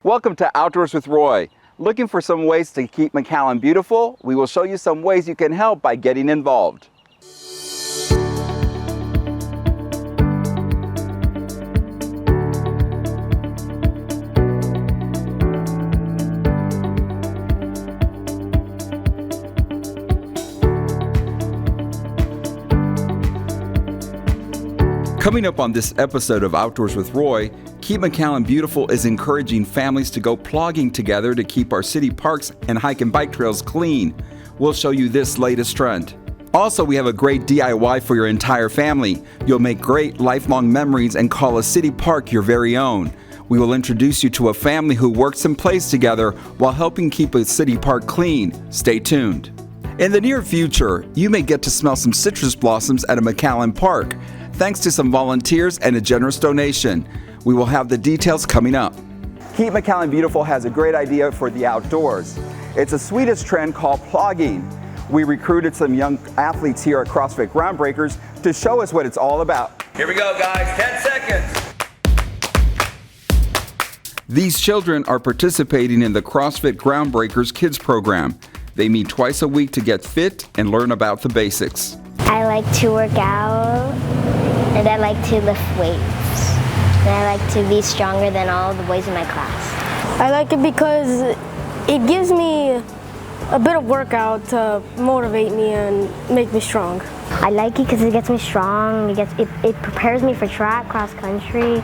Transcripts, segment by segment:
Welcome to Outdoors with Roy. Looking for some ways to keep McAllen beautiful? We will show you some ways you can help by getting involved. Coming up on this episode of Outdoors with Roy, Keep McAllen Beautiful is encouraging families to go plogging together to keep our city parks and hike and bike trails clean. We'll show you this latest trend. Also, we have a great DIY for your entire family. You'll make great lifelong memories and call a city park your very own. We will introduce you to a family who works and plays together while helping keep a city park clean. Stay tuned. In the near future, you may get to smell some citrus blossoms at a McAllen park, thanks to some volunteers and a generous donation. We will have the details coming up. Keep McAllen Beautiful has a great idea for the outdoors. It's a Swedish trend called plogging. We recruited some young athletes here at CrossFit Groundbreakers to show us what it's all about. Here we go, guys, 10 seconds. These children are participating in the CrossFit Groundbreakers Kids program. They meet twice a week to get fit and learn about the basics. I like to work out, and I like to lift weights. And I like to be stronger than all the boys in my class. I like it because it gives me a bit of workout to motivate me and make me strong. I like it because it gets me strong. It prepares me for track, cross country,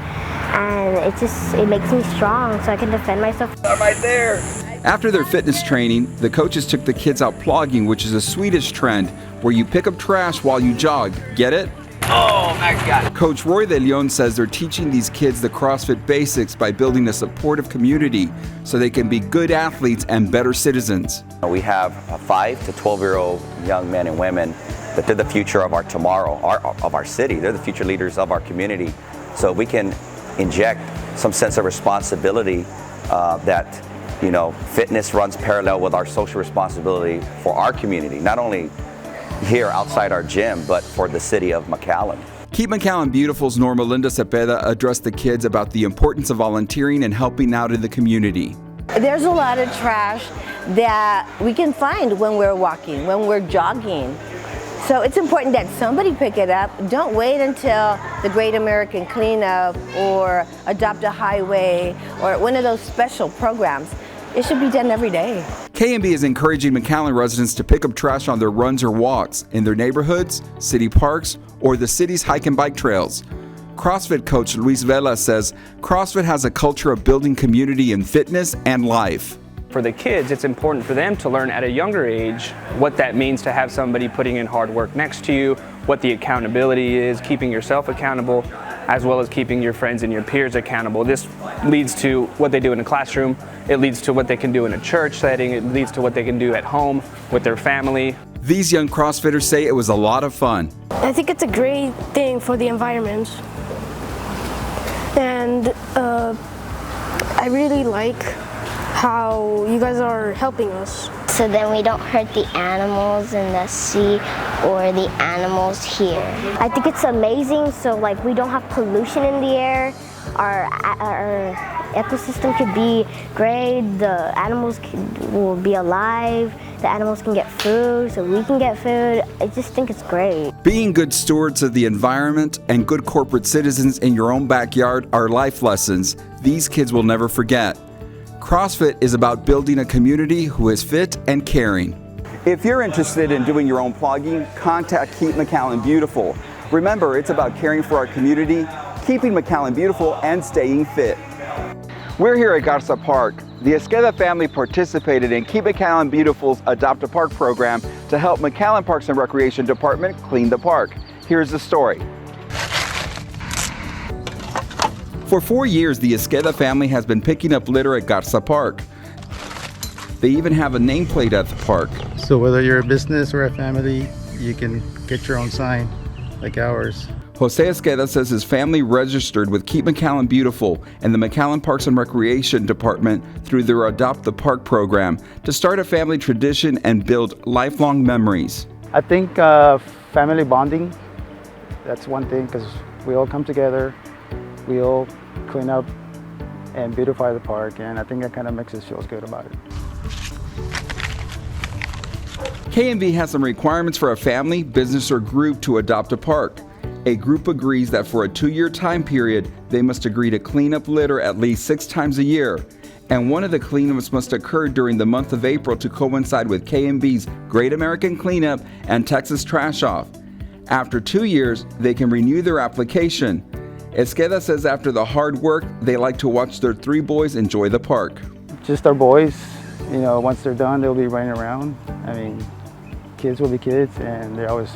and it makes me strong so I can defend myself. I'm right there. After their fitness training, the coaches took the kids out plogging, which is a Swedish trend where you pick up trash while you jog. Get it? Oh, Max got it. Coach Roy De Leon says they're teaching these kids the CrossFit basics by building a supportive community so they can be good athletes and better citizens. We have 5 to 12-year-old young men and women that they're the future of our tomorrow, of our city. They're the future leaders of our community. So we can inject some sense of responsibility that, you know, fitness runs parallel with our social responsibility for our community, not only here outside our gym, but for the city of McAllen. Keep McAllen Beautiful's Normalinda Esqueda addressed the kids about the importance of volunteering and helping out in the community. There's a lot of trash that we can find when we're walking, when we're jogging. So it's important that somebody pick it up. Don't wait until the Great American Cleanup or Adopt a Highway or one of those special programs. It should be done every day. K&B is encouraging McAllen residents to pick up trash on their runs or walks in their neighborhoods, city parks, or the city's hike and bike trails. CrossFit coach Luis Vela says CrossFit has a culture of building community in fitness and life. For the kids, it's important for them to learn at a younger age what that means to have somebody putting in hard work next to you, what the accountability is, keeping yourself accountable, as well as keeping your friends and your peers accountable. This leads to what they do in a classroom, it leads to what they can do in a church setting, it leads to what they can do at home with their family. These young CrossFitters say it was a lot of fun. I think it's a great thing for the environment. And I really like how you guys are helping us. So then we don't hurt the animals in the sea or the animals here. I think it's amazing, so like we don't have pollution in the air. Our ecosystem could be great, the animals will be alive, the animals can get food, so we can get food. I just think it's great. Being good stewards of the environment and good corporate citizens in your own backyard are life lessons these kids will never forget. CrossFit is about building a community who is fit and caring. If you're interested in doing your own plogging, contact Keep McAllen Beautiful. Remember, it's about caring for our community, keeping McAllen beautiful, and staying fit. We're here at Garza Park. The Esqueda family participated in Keep McAllen Beautiful's Adopt a Park program to help McAllen Parks and Recreation Department clean the park. Here's the story. For 4 years, the Esqueda family has been picking up litter at Garza Park. They even have a nameplate at the park. So whether you're a business or a family, you can get your own sign like ours. Jose Esqueda says his family registered with Keep McAllen Beautiful and the McAllen Parks and Recreation Department through their Adopt the Park program to start a family tradition and build lifelong memories. I think family bonding, that's one thing, because we all come together, we all clean up and beautify the park, and I think that kind of makes us feel good about it. K&B has some requirements for a family, business, or group to adopt a park. A group agrees that for a 2-year time period, they must agree to clean up litter at least 6 times a year. And one of the cleanups must occur during the month of April to coincide with K&B's Great American Cleanup and Texas Trash Off. After 2 years, they can renew their application. Esqueda says after the hard work, they like to watch their 3 boys enjoy the park. Just our boys, you know, once they're done, they'll be running around. I mean, kids will be kids, and they always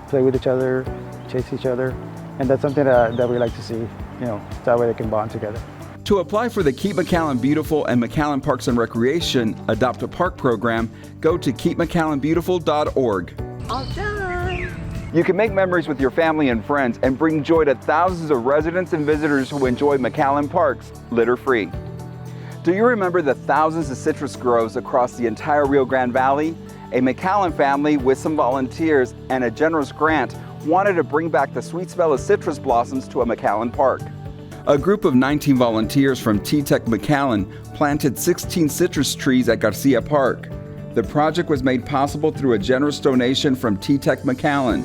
play with each other, chase each other, and that's something that we like to see, you know, that way they can bond together. To apply for the Keep McAllen Beautiful and McAllen Parks and Recreation Adopt a Park program, go to keepmcallenbeautiful.org. All done. You can make memories with your family and friends and bring joy to thousands of residents and visitors who enjoy McAllen Parks litter-free. Do you remember the thousands of citrus groves across the entire Rio Grande Valley? A McAllen family with some volunteers and a generous grant wanted to bring back the sweet smell of citrus blossoms to a McAllen park. A group of 19 volunteers from T-Tech McAllen planted 16 citrus trees at Garcia Park. The project was made possible through a generous donation from T-Tech McAllen.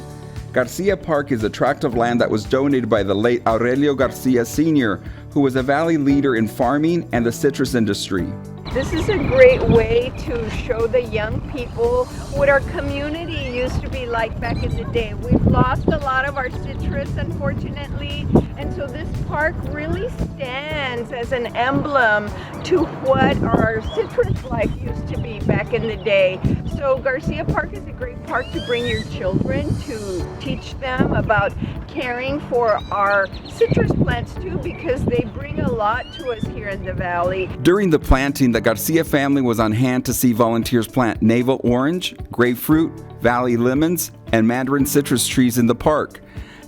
Garcia Park is a tract of land that was donated by the late Aurelio Garcia Sr., who was a valley leader in farming and the citrus industry. This is a great way to show the young people what our community used to be like back in the day. We've lost a lot of our citrus, unfortunately, and so this park really stands as an emblem to what our citrus life used to be back in the day. So Garcia Park is a great park to bring your children, to teach them about caring for our citrus plants too, because they bring a lot to us here in the valley. During the planting, the Garcia family was on hand to see volunteers plant navel orange, grapefruit, valley lemons, and mandarin citrus trees in the park.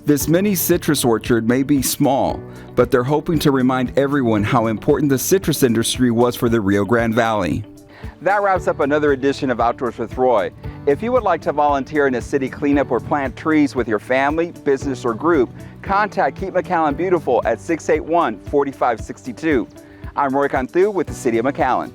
This mini citrus orchard may be small, but they're hoping to remind everyone how important the citrus industry was for the Rio Grande Valley. That wraps up another edition of Outdoors with Roy. If you would like to volunteer in a city cleanup or plant trees with your family, business, or group, contact Keep McAllen Beautiful at 681-4562. I'm Roy Cantu with the City of McAllen.